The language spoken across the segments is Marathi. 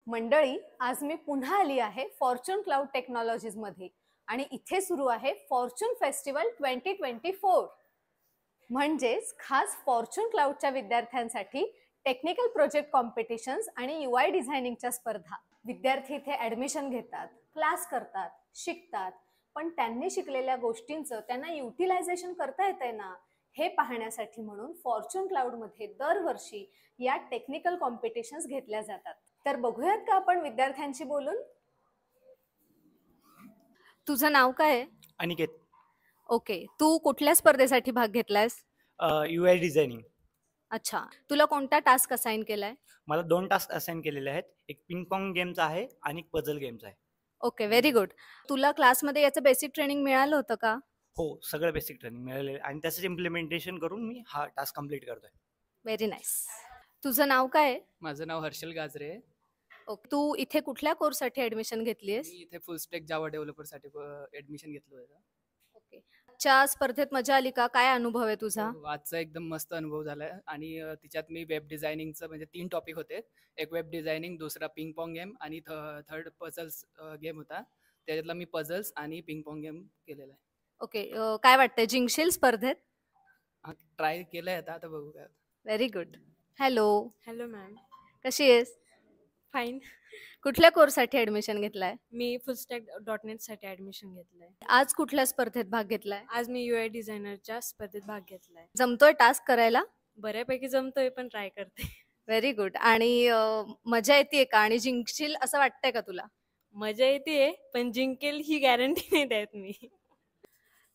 मंडळी, आज मी पुन्हा आली आहे फॉर्च्यून क्लाउड टेक्नॉलॉजीज मध्ये आणि इथे सुरू आहे फॉर्च्यून फेस्टिवल 2024. म्हणजेच खास फॉर्च्यून क्लाउडच्या विद्यार्थ्यांसाठी टेक्निकल प्रोजेक्ट कॉम्पिटिशन्स आणि UI डिझायनिंगच्या स्पर्धा. विद्यार्थी इथे ऍडमिशन घेतात, क्लास करतात, शिकतात, पण त्यांनी शिकलेल्या गोष्टींचं त्यांना युटिलायझेशन करता येतंय ना, हे पाहण्यासाठी म्हणून फॉर्च्यून क्लाउड मध्ये दरवर्षी या टेक्निकल कॉम्पिटिशन्स घेतल्या जातात. तर बघूयात का आपण विद्यार्थ्यांशी बोलून. तुझं नाव काय आहे? अनिकेत. ओके, तू कुठल्या स्पर्धेसाठी भाग घेतलायस? UI designing. अच्छा, तुला कोणता टास्क असाइन केलाय? मला 2 टास्क असाइन केलेले आहेत. एक पिंग पॉंग गेमचा आहे आणि एक पझल गेमचा आहे. Okay, very good. तुला क्लासमध्ये याचं बेसिक ट्रेनिंग मिळालं होतं का? हो, सगळं बेसिक ट्रेनिंग मिळालेलं आहे आणि त्याचं इम्प्लिमेंटेशन करून मी हा टास्क कंप्लीट करतोय. Very nice. तुझं नाव काय आहे? माझं नाव हर्षल गाजरे आहे. ओके, तू इथे कुठल्या कोर्ससाठी ऍडमिशन घेतलीयस? मी इथे फुल स्टॅक जावा डेव्हलपरसाठी ऍडमिशन घेतलं होतं. ओके, आजच्या स्पर्धेत मजा आली का? काय अनुभव आहे तुझा? आजचा एकदम मस्त अनुभव झालाय आणि तिच्यात मी वेब डिझायनिंगचं म्हणजे 3 टॉपिक होते. एक वेब डिझायनिंग, दुसरा पिंग पॉंग गेम आणि थर्ड पझल्स गेम होता. त्याच्यातला मी पझल्स आणि पिंग पॉंग गेम केलेला आहे. ओके, काय वाटतंय, जिंकशील स्पर्धेत? ट्राय केलंय आता बघू काय. Very good. Hello. Hello ma'am. कशी आहेस? फाईन. कुठल्या कोर्ससाठी ऍडमिशन घेतलाय? मी fullstack.net साठी ऍडमिशन घेतलंय. आज कुठल्या स्पर्धेत भाग घेतलाय? आज मी UI डिझायनरच्या स्पर्धेत भाग घेतलाय. जमतोय टास्क करायला? बऱ्यापैकी जमतोय, पण ट्राय करते. Very good. आणि मजा येते का आणि जिंकशील असं वाटतंय का तुला? मजा येते, पण जिंकेल ही गॅरंटी नाही देत मी.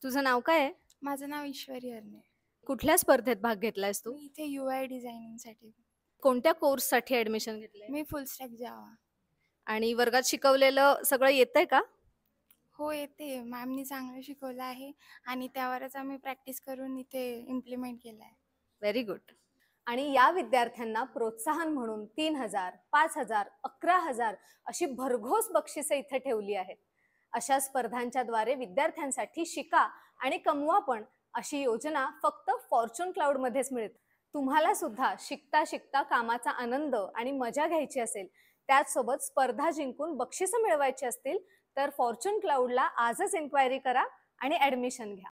तुझं नाव काय आहे? माझं नाव ईश्वरी हरणे. कुठल्या स्पर्धेत भाग घेतलायस तू? मी इथे UI डिझायनिंगसाठी. कोणत्या कोर्ससाठी ऍडमिशन घेतलंय? मी फुल स्टॅक जावा. आणि वर्गात शिकवलेलं सगळं येतंय का? हो, येते. मॅमनी चांगलं शिकवलं आहे आणि त्यावरच आम्ही प्रॅक्टिस करून इथे इम्प्लिमेंट केलं आहे. Very good. आणि या विद्यार्थ्यांना प्रोत्साहन म्हणून 3,000, 5,000, 11,000 अशी भरघोस बक्षिसे इथे ठेवली आहेत. अशा स्पर्धांच्या द्वारे विद्यार्थ्यांसाठी शिका आणि कमवा पण अशी योजना फक्त फॉर्च्यून क्लाउड मध्येच मिळते. तुम्हाला सुद्धा शिकता शिकता कामाचा आनंद आणि मजा घ्यायची असेल, त्याचसोबत स्पर्धा जिंकून बक्षिसं मिळवायची असतील, तर फॉर्च्यून क्लाउडला आजच इन्क्वायरी करा आणि ऍडमिशन घ्या.